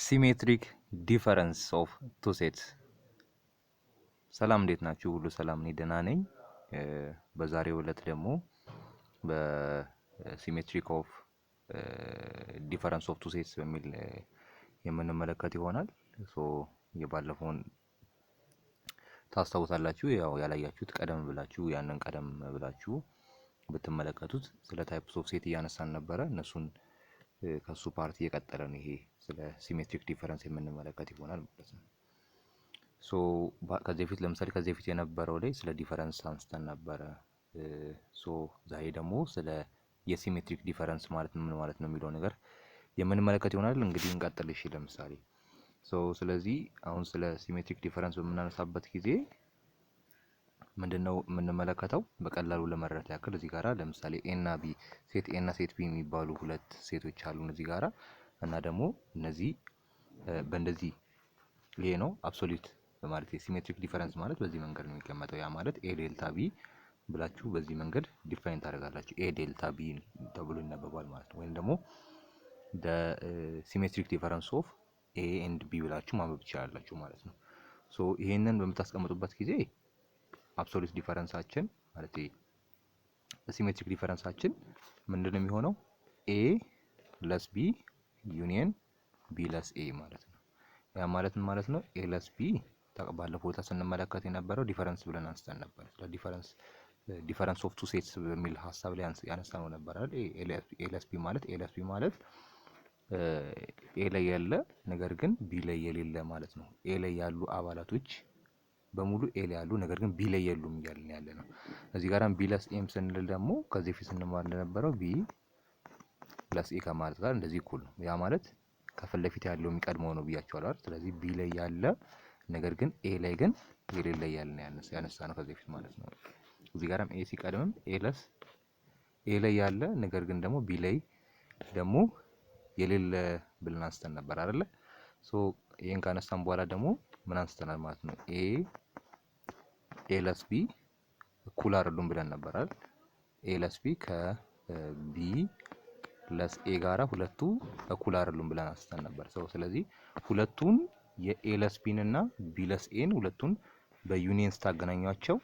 ሲሜትሪክ ዲፈረንስ ኦፍ ቱ ሴትስ። ሰላም እንዴት ናችሁ? ሁሉ ሰላም፣ እኔ ደህና ነኝ። በዛሬው ዕለት ደግሞ በሲሜትሪክ ኦፍ ዲፈረንስ ኦፍ ቱ ሴትስ በሚል የምንመለከት ይሆናል። የባለፈውን ታስታውሳላችሁ። ያው ያላያችሁት ቀደም ብላችሁ ብትመለከቱት ስለ ታይፕስ ኦፍ ሴት እያነሳን ነበረ። እነሱን ከሱ ፓርቲ እየቀጠለ ነው። ይሄ ስለ ሲሜትሪክ ዲፈረንስ የምንመለከት ይሆናል ማለት ነው። ከዚህ በፊት የነበረው ላይ ስለ ዲፈረንስ አንስተን ነበረ። ዛሬ ደግሞ ስለ የሲሜትሪክ ዲፈረንስ ማለት ምን ማለት ነው የሚለው ነገር የምንመለከት ይሆናል። እንግዲህ እንቀጥል። እሺ፣ ለምሳሌ ስለዚህ አሁን ስለ ሲሜትሪክ ዲፈረንስ በምናነሳበት ጊዜ ምንድነው የምንመለከተው? በቀላሉ ለመረዳት ያክል እዚህ ጋራ ለምሳሌ ኤ እና ቢ፣ ሴት ኤ እና ሴት ቢ የሚባሉ ሁለት ሴቶች አሉ እዚህ ጋራ እና ደግሞ እነዚህ በእንደዚህ ይሄ ነው አብሶሉት ማለት የሲሜትሪክ ዲፈረንስ ማለት በዚህ መንገድ ነው የሚቀመጠው። ያ ማለት ኤ ዴልታ ቢ ብላችሁ በዚህ መንገድ ዲፋይን ታደርጋላችሁ። ኤ ዴልታ ቢ ተብሎ ይነበባል ማለት ነው። ወይም ደግሞ ሲሜትሪክ ዲፈረንስ ኦፍ ኤ ኤንድ ቢ ብላችሁ ማንበብ ትችላላችሁ ማለት ነው። ይሄንን በምታስቀምጡበት ጊዜ አብሶሉት ዲፈረንሳችን ማለት ሲሜትሪክ ዲፈረንሳችን ምንድነው የሚሆነው? ኤ ለስ ቢ ዩኒየን ቢ ለስ ኤ ማለት ነው። ያ ማለት ምን ማለት ነው? ኤ ለስ ቢ ባለፈው ቦታ ስንመለከት የነበረው ዲፈረንስ ብለን አንስተን ነበር። ስለ ዲፈረንስ ኦፍ ቱ ሴትስ በሚል ሀሳብ ላይ ያነሳነው ነበር አይደል? ኤ ለስ ቢ ማለት ኤ ላይ ያለ ነገር ግን ቢ ላይ የሌለ ማለት ነው። ኤ ላይ ያሉ አባላቶች በሙሉ ኤ ላይ ያሉ ነገር ግን ቢ ላይ የሉም እያልን ያለ ነው። እዚህ ጋርም ቢ ለስ ኤም ስንል ደግሞ ከዚህ ፊት ስንማር እንደነበረው ቢ ፕለስ ኤ ከማለት ጋር እንደዚህ እኩል ነው። ያ ማለት ከፊት ለፊት ያለው የሚቀድመው ነው ብያቸዋለሁ አይደል? ስለዚህ ቢ ላይ ያለ ነገር ግን ኤ ላይ ግን የሌለ ያለ ያነሳ ነው ከዚህ ፊት ማለት ነው። እዚህ ጋርም ኤ ሲቀድምም ኤ ላይ ያለ ነገር ግን ደግሞ ቢ ላይ ደግሞ የሌለ ብለን አንስተን ነበር አይደለ? ይሄን ካነሳን በኋላ ደግሞ ምን አንስተናል ማለት ነው? ኤ ለስ ቢ እኩል አይደሉም ብለን ነበር አይደል? ኤ ለስ ቢ ከቢ ለስ ኤ ጋራ ሁለቱ እኩል አይደሉም ብለን አንስተን ነበር። ስለዚህ ሁለቱን የኤ ለስ ቢን እና ቢ ለስ ኤን ሁለቱን በዩኒየን ስታገናኟቸው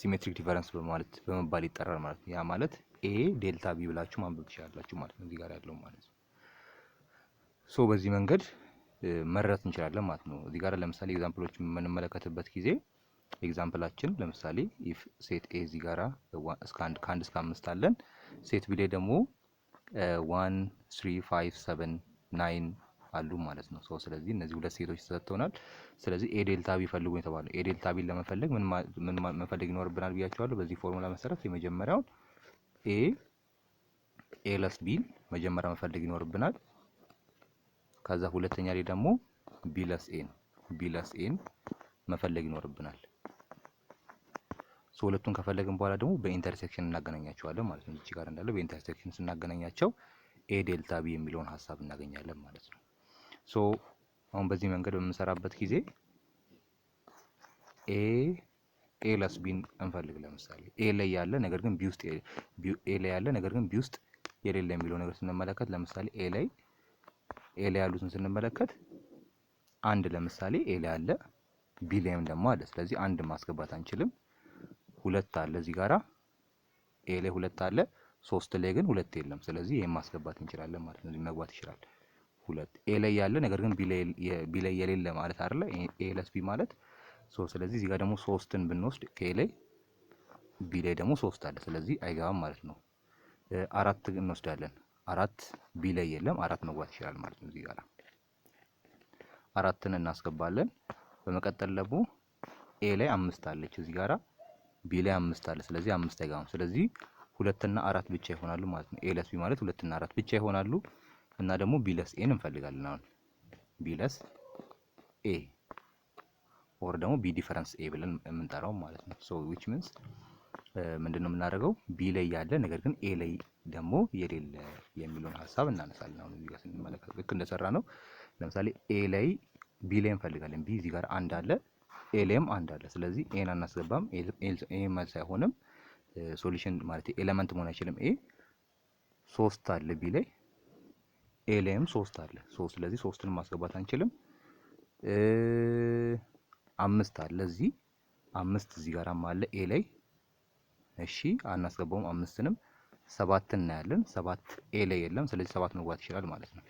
ሲሜትሪክ ዲፈረንስ በመባል ይጠራል ማለት ነው። ያ ማለት ኤ ዴልታ ቢ ብላችሁ ማንበብ ትችላላችሁ ማለት ነው፣ እዚህ ጋር ያለው ማለት ነው። በዚህ መንገድ መረዳት እንችላለን ማለት ነው። እዚህ ጋር ለምሳሌ ኤግዛምፕሎች የምንመለከትበት ጊዜ ኤግዛምፕላችን ለምሳሌ ኢፍ ሴት ኤ እዚህ ጋራ ከአንድ እስከ 5 አለን። ሴት ቢ ላይ ደግሞ 1 3 5 7 9 አሉ ማለት ነው። ስለዚህ እነዚህ ሁለት ሴቶች ተሰጥተውናል። ስለዚህ ኤ ዴልታ ቢ ፈልጉ የተባለው ኤ ዴልታ ቢን ለመፈለግ ምን መፈለግ ይኖርብናል ብያቸዋለሁ። በዚህ ፎርሙላ መሰረት የመጀመሪያውን ኤ ለስ ቢን መጀመሪያ መፈለግ ይኖርብናል። ከዛ ሁለተኛ ላይ ደግሞ ቢ ለስ ኤን መፈለግ ይኖርብናል። ሁለቱን ከፈለግን በኋላ ደግሞ በኢንተርሴክሽን እናገናኛቸዋለን ማለት ነው። እዚህ ጋር እንዳለ በኢንተርሴክሽን ስናገናኛቸው ኤ ዴልታ ቢ የሚለውን ሀሳብ እናገኛለን ማለት ነው። አሁን በዚህ መንገድ በምንሰራበት ጊዜ ኤ ለስ ቢን እንፈልግ። ለምሳሌ ኤ ላይ ያለ ነገር ግን ቢ ውስጥ የሌለ የሚለው ነገር ስንመለከት ለምሳሌ ኤ ላይ ያሉትን ስንመለከት አንድ ለምሳሌ ኤ ላይ አለ፣ ቢ ላይም ደግሞ አለ። ስለዚህ አንድ ማስገባት አንችልም። ሁለት አለ እዚህ ጋራ ኤ ላይ ሁለት አለ፣ ሶስት ላይ ግን ሁለት የለም። ስለዚህ ይሄን ማስገባት እንችላለን ማለት ነው። መግባት ይችላል። ሁለት ኤ ላይ ያለ ነገር ግን ቢ ላይ የሌለ ማለት አይደለ? ኤ ለስ ቢ ማለት ስለዚህ እዚህ ጋር ደግሞ ሶስትን ብንወስድ ከኤ ላይ ቢ ላይ ደግሞ ሶስት አለ። ስለዚህ አይገባም ማለት ነው። አራት እንወስዳለን። አራት ቢ ላይ የለም፣ አራት መግባት ይችላል ማለት ነው። እዚህ ጋር አራትን እናስገባለን። በመቀጠል ደግሞ ኤ ላይ አምስት አለች እዚህ ጋራ ቢ ላይ አምስት አለ። ስለዚህ አምስት አይገባም። ስለዚህ ሁለትና አራት ብቻ ይሆናሉ ማለት ነው። ኤ ለስ ቢ ማለት ሁለትና አራት ብቻ ይሆናሉ። እና ደግሞ ቢ ለስ ኤን እንፈልጋለን። አሁን ቢ ለስ ኤ ኦር ደግሞ ቢ ዲፈረንስ ኤ ብለን የምንጠራው ማለት ነው። which means ምንድነው የምናደርገው? ቢ ላይ ያለ ነገር ግን ኤ ላይ ደግሞ የሌለ የሚለውን ሀሳብ እናነሳለን። አሁን እዚህ ጋር ስንመለከት ልክ እንደሰራ ነው። ለምሳሌ ኤ ላይ ቢ ላይ እንፈልጋለን። ቢ እዚህ ጋር አንድ አለ፣ ኤ ላይም አንድ አለ። ስለዚህ ኤን አናስገባም። ኤ መልስ አይሆንም። ሶሉሽን ማለት ኤሌመንት መሆን አይችልም። ኤ ሶስት አለ ቢ ላይ ኤ ላይም 3 አለ። ስለዚህ 3ን ማስገባት አንችልም። 5 አለ እዚህ 5 እዚህ ጋርም አለ ኤ ላይ። እሺ አናስገባውም 5ንም። 7 እናያለን። 7 ኤ ላይ የለም። ስለዚህ 7 መግባት ይችላል ማለት ነው።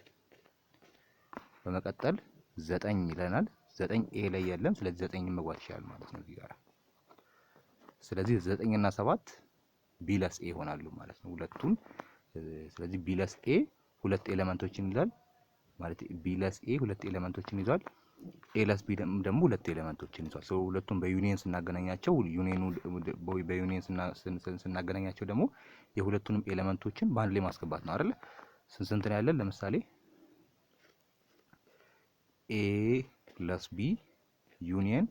በመቀጠል 9 ይለናል። 9 ኤ ላይ የለም። ስለዚህ 9 መግባት ይችላል ማለት ነው እዚህ ጋር። ስለዚህ 9 እና 7 ቢለስ ኤ ይሆናሉ ማለት ነው ሁለቱን። ስለዚህ ቢለስ ኤ ሁለት ኤሌመንቶችን ይዟል ማለት ቢለስ ኤ ሁለት ኤሌመንቶችን ይዟል። ኤለስ ቢ ደግሞ ሁለት ኤሌመንቶችን ይዟል። ሁለቱም በዩኒየን ስናገናኛቸው በዩኒየን ስናገናኛቸው ደግሞ የሁለቱንም ኤሌመንቶችን በአንድ ላይ ማስገባት ነው አይደል? ስንት ነው ያለን? ለምሳሌ ኤ ለስ ቢ ዩኒየን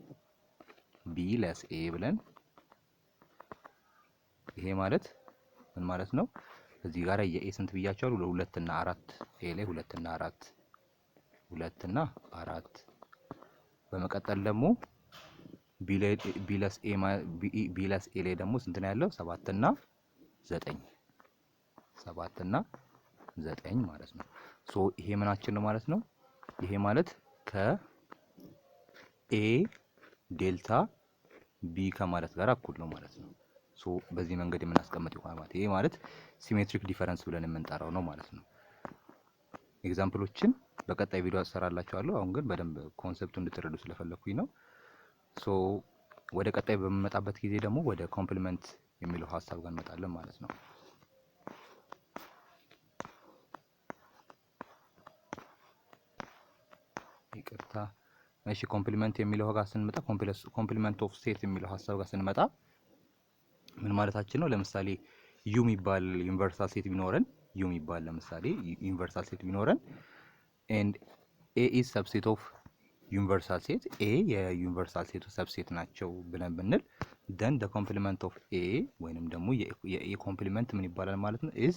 ቢ ለስ ኤ ብለን ይሄ ማለት ምን ማለት ነው? እዚህ ጋር የኤ ስንት ብያቸዋለሁ? ለሁለት እና አራት ኤ ላይ ሁለት እና አራት በመቀጠል ደግሞ ቢለስ ኤ ላይ ደግሞ ስንት ነው ያለው? 7 እና 9 ማለት ነው። ይሄ ምናችን ነው ማለት ነው? ይሄ ማለት ከኤ ዴልታ ቢ ከማለት ጋር እኩል ነው ማለት ነው። በዚህ መንገድ የምናስቀምጥ ይሆናል ማለት ይሄ ማለት ሲሜትሪክ ዲፈረንስ ብለን የምንጠራው ነው ማለት ነው። ኤግዛምፕሎችን በቀጣይ ቪዲዮ አሰራላችኋለሁ። አሁን ግን በደንብ ኮንሰፕቱ እንድትረዱ ስለፈለኩኝ ነው። ወደ ቀጣይ በምመጣበት ጊዜ ደግሞ ወደ ኮምፕሊመንት የሚለው ሀሳብ ጋር እንመጣለን ማለት ነው። ይቅርታ። እሺ ኮምፕሊመንት የሚለው ጋር ስንመጣ ኮምፕሊመንት ኦፍ ሴት የሚለው ሀሳብ ጋር ስንመጣ ምን ማለታችን ነው? ለምሳሌ ዩ የሚባል ዩኒቨርሳል ሴት ቢኖረን ለምሳሌ ዩኒቨርሳል ሴት ቢኖረን ኤንድ ኤ ኢዝ ሰብሴት ኦፍ ዩኒቨርሳል ሴት ኤ የዩኒቨርሳል ሴቱ ሰብሴት ናቸው ብለን ብንል ደን ደ ኮምፕሊመንት ኦፍ ኤ ወይንም ደግሞ የኤ ኮምፕሊመንት ምን ይባላል ማለት ነው? ኢዝ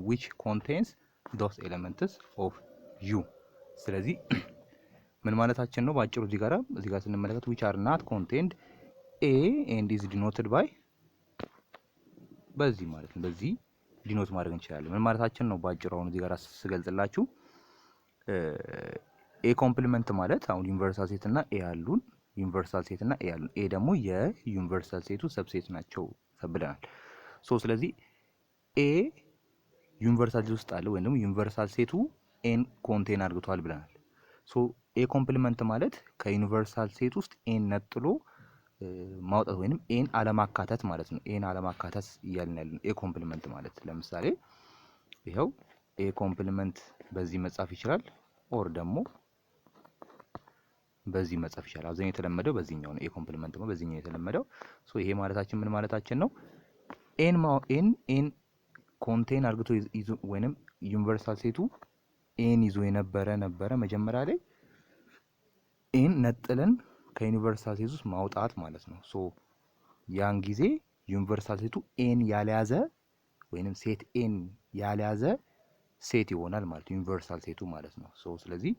which contains those elements of ዩ። ስለዚህ ምን ማለታችን ነው? ባጭሩ እዚህ ጋር ስንመለከት which are not contained ኤ and is denoted by በዚህ ማለት ነው። በዚህ ዲኖት ማድረግ እንችላለን። ምን ማለታችን ነው? ባጭሩ አሁን እዚህ ጋር ስገልጽላችሁ ኤ ኮምፕሊመንት ማለት አሁን ዩኒቨርሳል ሴት እና ኤ አሉን። ኤ ደግሞ የዩኒቨርሳል ሴቱ ሰብሴት ናቸው ተብለናል። ስለዚህ ኤ ዩኒቨርሳል ሴት ውስጥ አለ ወይም ደግሞ ዩኒቨርሳል ሴቱ ኤን ኮንቴን አድርግቷል ብለናል። ኤ ኮምፕሊመንት ማለት ከዩኒቨርሳል ሴት ውስጥ ኤን ነጥሎ ማውጣት ወይንም ኤን አለማካተት ማለት ነው። ኤን አለማካተት እያልን ያለን ኤ ኮምፕሊመንት ማለት ለምሳሌ ይኸው ኤ ኮምፕሊመንት በዚህ መጻፍ ይችላል፣ ኦር ደግሞ በዚህ መጻፍ ይችላል። አብዛኛው የተለመደው በዚህኛው ነው። ኤ ኮምፕሊመንት ነው በዚህኛው የተለመደው። ይሄ ማለታችን ምን ማለታችን ነው? ኤን ኮንቴን አርግቶ ይዞ ወይንም ዩኒቨርሳል ሴቱ ኤን ይዞ ነበረ መጀመሪያ ላይ ኤን ነጥለን ከዩኒቨርሳል ሴት ውስጥ ማውጣት ማለት ነው። ያን ጊዜ ዩኒቨርሳል ሴቱ ኤን ያልያዘ ወይንም ሴት ኤን ያልያዘ ሴት ይሆናል ማለት ዩኒቨርሳል ሴቱ ማለት ነው። ስለዚህ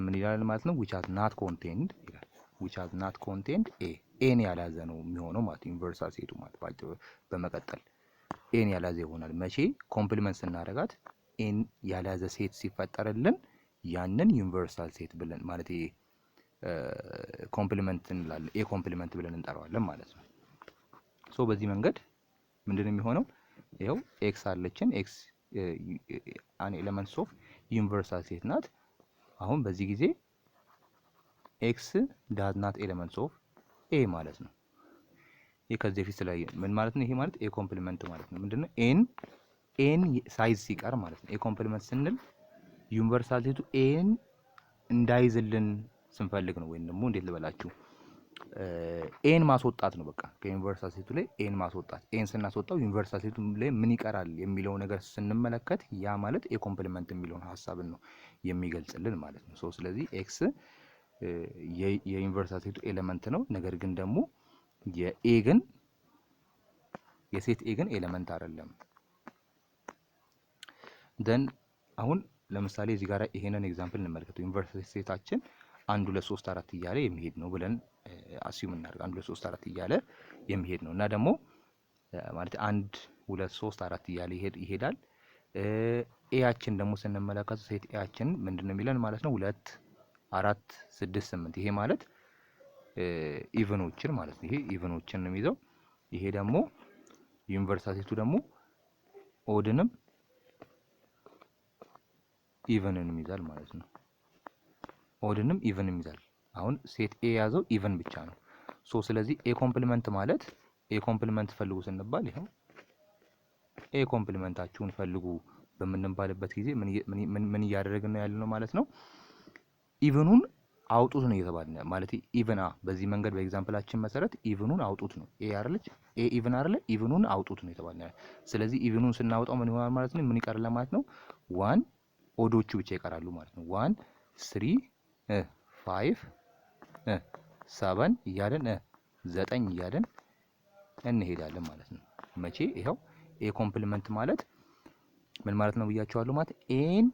ምን ይላል ማለት ነው? which has not contained ይላል። which has not contained ኤን ያልያዘ ነው የሚሆነው ማለት ዩኒቨርሳል ሴቱ ማለት በመቀጠል ኤን ያልያዘ ይሆናል። መቼ? ኮምፕሊመንት ስናደርጋት ኤን ያልያዘ ሴት ሲፈጠርልን ያንን ዩኒቨርሳል ሴት ብለን ማለት ኮምፕሊመንት እንላለን። ኤ ኮምፕሊመንት ብለን እንጠራዋለን ማለት ነው። በዚህ መንገድ ምንድነው የሚሆነው? ይኸው ኤክስ አለችን። ኤክስ አን ኤሌመንትስ ኦፍ ዩኒቨርሳል ሴት ናት። አሁን በዚህ ጊዜ ኤክስ ዳዝ ናት ኤሌመንትስ ኦፍ ኤ ማለት ነው። ይሄ ከዚህ በፊት ላይ ምን ማለት ነው? ይሄ ማለት ኤ ኮምፕሊመንት ማለት ነው። ምንድነው? ኤን ሳይዝ ሲቀር ማለት ነው። ኤ ኮምፕሊመንት ስንል ዩኒቨርሳል ሴቱ ኤን እንዳይዝልን ስንፈልግ ነው። ወይም ደግሞ እንዴት ልበላችሁ ኤን ማስወጣት ነው። በቃ ከዩኒቨርሳል ሴቱ ላይ ኤን ማስወጣት። ኤን ስናስወጣው ዩኒቨርሳል ሴቱ ላይ ምን ይቀራል የሚለው ነገር ስንመለከት ያ ማለት ኤ ኮምፕሊመንት የሚለውን ሀሳብን ነው የሚገልጽልን ማለት ነው። ስለዚህ ኤክስ የዩኒቨርሳል ሴቱ ኤሌመንት ነው። ነገር ግን ደግሞ የሴት ኤ ግን ኤሌመንት አይደለም። ደን አሁን ለምሳሌ እዚህ ጋር ይሄንን ኤግዛምፕል እንመልከተው። ዩኒቨርሳል ሴታችን 1 2 3 4 እያለ የሚሄድ ነው ብለን አስዩም እናድርግ። 1 2 3 4 እያለ የሚሄድ ነው እና ደግሞ ማለት 1 2 3 4 እያለ ይሄዳል። ኤያችን ደግሞ ስንመለከት ሴት ኤያችን ምንድነው የሚለን ማለት ነው 2 4 6 8 ይሄ ማለት ኢቨኖችን ማለት ነው። ይሄ ኢቨኖችን ነው የሚይዘው። ይሄ ደግሞ ዩኒቨርሳል ሴቱ ደግሞ ኦድንም ኢቨንንም ይዛል ማለት ነው። ኦድንም ኢቨንም ይዛል። አሁን ሴት ኤ ያዘው ኢቨን ብቻ ነው። ሶ ስለዚህ ኤ ኮምፕሊመንት ማለት ኤ ኮምፕሊመንት ፈልጉ ስንባል ይሄው ኤ ኮምፕሊመንታችሁን ፈልጉ በምንባልበት ጊዜ ምን እያደረግን ነው ያለነው ማለት ነው? ኢቨኑን አውጡት ነው እየተባልን ማለት ኢቨን በዚህ መንገድ በኤግዛምፕላችን መሰረት ኢቨኑን አውጡት ነው። ኤ አይደለች ኤ ኢቨን አይደለ? ኢቨኑን አውጡት ነው የተባልን። ስለዚህ ኢቨኑን ስናወጣው ምን ይሆናል ማለት ነው? ምን ይቀርላል ማለት ነው? 1 ኦዶቹ ብቻ ይቀራሉ ማለት ነው። 1 3 5 7 እያለን 9 እያለን እንሄዳለን ማለት ነው። መቼ ይኸው ኤ ኮምፕሊመንት ማለት ምን ማለት ነው ብያቸዋለሁ ማለት ኤን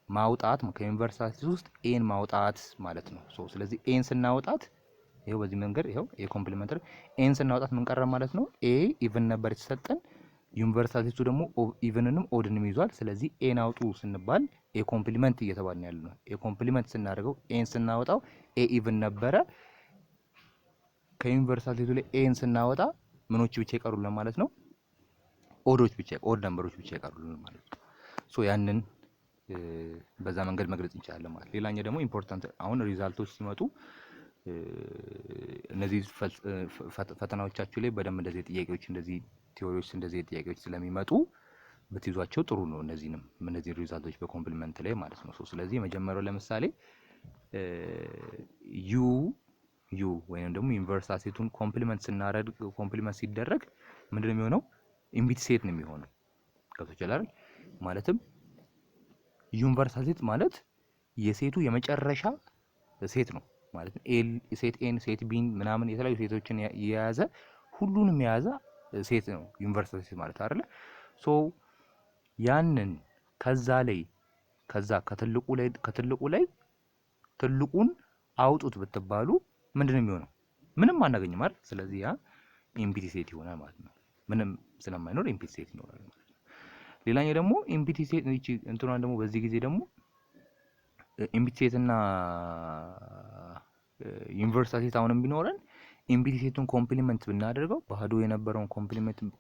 ማውጣት ከዩኒቨርሳል ውስጥ ኤን ማውጣት ማለት ነው። ስለዚህ ኤን ስናወጣት ይኸው በዚህ መንገድ ይኸው ኤ ኮምፕሊመንት ኤን ስናወጣት ምን ቀረ ማለት ነው? ኤ ኢቭን ነበር የተሰጠን ዩኒቨርሳሊቱ ደግሞ ኢቭንንም ኦድንም ይዟል። ስለዚህ ኤን አውጡ ስንባል ኤ ኮምፕሊመንት እየተባልን ያለ ነው። ኤ ኮምፕሊመንት ስናደርገው ኤን ስናወጣው ኤ ኢቭን ነበረ። ከዩኒቨርሳሊቱ ላይ ኤን ስናወጣ ምኖች ብቻ ይቀሩልን ማለት ነው? ኦዶች ብቻ ኦድ ነምበሮች ብቻ ይቀሩልን ማለት ነው። ሶ ያንን በዛ መንገድ መግለጽ እንችላለን ማለት። ሌላኛው ደግሞ ኢምፖርታንት አሁን ሪዛልቶች ሲመጡ እነዚህ ፈተናዎቻችሁ ላይ በደንብ እንደዚህ ጥያቄዎች እንደዚህ ቲዎሪዎች እንደዚህ ጥያቄዎች ስለሚመጡ ብትይዟቸው ጥሩ ነው። እነዚህ ሪዛልቶች በኮምፕሊመንት ላይ ማለት ነው። ስለዚህ የመጀመሪያው ለምሳሌ ዩ ወይንም ደግሞ ዩኒቨርሳል ሴቱን ኮምፕሊመንት ስናደርግ ኮምፕሊመንት ሲደረግ ምንድነው የሚሆነው? ኢምፒቲ ሴት ነው የሚሆነው። ገብቶሻል አይደል? ማለትም ዩኒቨርሳል ሴት ማለት የሴቱ የመጨረሻ ሴት ነው ማለት ነው። ሴት ኤን ሴት ቢን ምናምን የተለያዩ ሴቶችን የያዘ ሁሉንም የያዘ ሴት ነው ዩኒቨርሳል ሴት ማለት አይደለ? ሶ ያንን ከትልቁ ላይ ትልቁን አውጡት ብትባሉ ምንድነው የሚሆነው? ምንም አናገኝም አይደል? ስለዚህ ያ ኢምፒቲ ሴት ይሆናል ማለት ነው። ምንም ስለማይኖር ኢምፒቲ ሴት ይኖራል ማለት ነው። ሌላኛው ደግሞ ኢምፒቲ ሴት እንትኗን ደግሞ በዚህ ጊዜ ደግሞ ኢምፒቲ ሴት እና ዩኒቨርሳል ሴት አሁንም ቢኖረን ኢምፒቲ ሴቱን ኮምፕሊመንት ብናደርገው ባዶ የነበረውን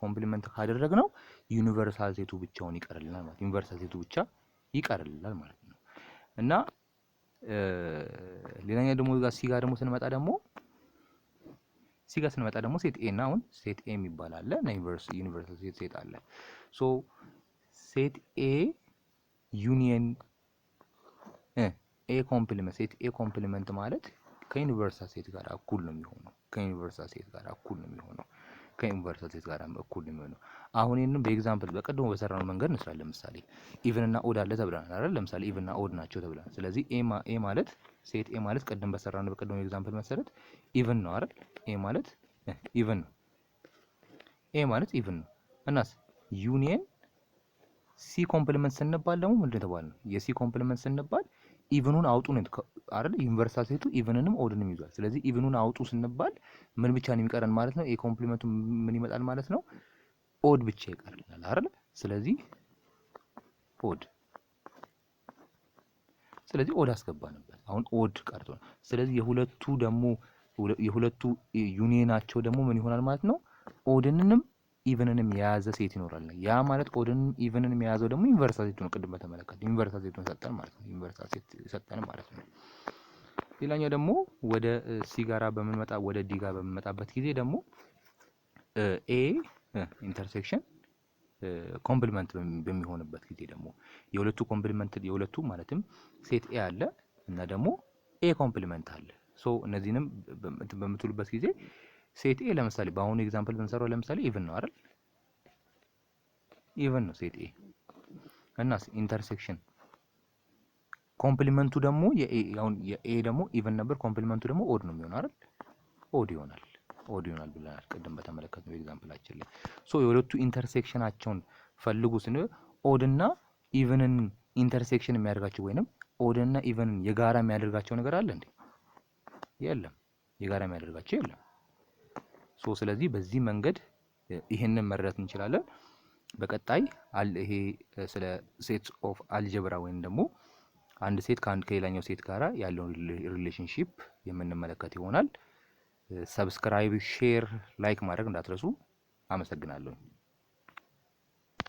ኮምፕሊመንት ካደረግነው ዩኒቨርሳል ሴቱ ብቻውን ይቀርልናል ማለት ዩኒቨርሳል ሴቱ ብቻ ይቀርልናል ማለት ነው። እና ሌላኛው ደግሞ ሲ ጋር ደግሞ ስንመጣ ደግሞ ሴት ኤ እና አሁን ሴት ኤ የሚባል አለ እና ዩኒቨርሳል ሴት አለ። ሶ ሴት ኤ ዩኒየን ኤ ኮምፕሊመንት ሴት ኤ ኮምፕሊመንት ማለት ከዩኒቨርሳል ሴት ጋር እኩል ነው የሚሆነው። ከዩኒቨርሳል ሴት ጋር እኩል ነው የሚሆነው። አሁን ይሄንን በኤግዛምፕል በቀድሞ በሰራነው መንገድ እንስራ። ለምሳሌ ኢቭን እና ኦድ አለ ተብለናል አይደል? ለምሳሌ ኢቭን እና ኦድ ናቸው ተብለናል። ስለዚህ ኤ ማለት ሴት ኤ ማለት ቀደም በሰራነው በቀድሞ ኤግዛምፕል መሰረት ኢቭን ነው አይደል? ኤ ማለት ኢቭን ነው። ኤ ማለት ኢቭን ነው። እናስ ዩኒየን ሲ ኮምፕሊመንት ስንባል ደግሞ ምንድነው የተባልነው? የሲ ኮምፕሊመንት ስንባል ኢቭኑን አውጡ ነው አይደል? ዩኒቨርሳል ሴቱ ኢቭንንም ኦድንም ይዟል። ስለዚህ ኢቭኑን አውጡ ስንባል ምን ብቻ ነው የሚቀረን ማለት ነው? ኤ ኮምፕሊመንቱ ምን ይመጣል ማለት ነው? ኦድ ብቻ ይቀርልናል አይደል? ስለዚህ ኦድ አስገባንበት። አሁን ኦድ ቀርቷል። ስለዚህ የሁለቱ ዩኒየናቸው ደግሞ ምን ይሆናል ማለት ነው? ኦድንንም ኢቭንንም የያዘ ሴት ይኖራል። ያ ማለት ኦድንንም ኢቭንንም የያዘው ደግሞ ዩኒቨርሳል ሴት ነው። ቅድም በተመለከተ ዩኒቨርሳል ሴቱን ሰጠን ማለት ነው። ዩኒቨርሳል ሴት ሰጠን ማለት ነው። ሌላኛው ደግሞ ወደ ሲ ጋራ ወደ ዲ ጋር በምንመጣበት ጊዜ ደግሞ ኤ ኢንተርሴክሽን ኮምፕሊመንት በሚሆንበት ጊዜ ደግሞ የሁለቱ ማለትም ሴት ኤ አለ እና ደግሞ ኤ ኮምፕሊመንት አለ። ሶ እነዚህንም በምትሉበት ጊዜ ሴት ኤ ለምሳሌ በአሁኑ ኤግዛምፕል ብንሰራው ለምሳሌ ኢቭን ነው አይደል? ኢቭን ነው ሴት ኤ እና ኢንተርሴክሽን ኮምፕሊመንቱ ደግሞ የኤ ደግሞ ኢቭን ነበር። ኮምፕሊመንቱ ደግሞ ኦድ ነው የሚሆነው አይደል? ኦድ ይሆናል ብለናል ቅድም በተመለከትነው ኤግዛምፕላችን ላይ። ሶ የሁለቱ ኢንተርሴክሽናቸውን ፈልጉ ስንል ኦድ እና ኢቭንን ኢንተርሴክሽን የሚያደርጋቸው ወይንም ኦድ እና ኢቭንን የጋራ የሚያደርጋቸው ነገር አለ እንዴ? የለም። የጋራ የሚያደርጋቸው የለም። ሶ ስለዚህ በዚህ መንገድ ይሄንን መረዳት እንችላለን። በቀጣይ ይሄ ስለ ሴትስ ኦፍ አልጀብራ ወይም ደግሞ አንድ ሴት ከሌላኛው ሴት ጋራ ያለውን ሪሌሽንሺፕ የምንመለከት ይሆናል። ሰብስክራይብ፣ ሼር፣ ላይክ ማድረግ እንዳትረሱ። አመሰግናለሁ።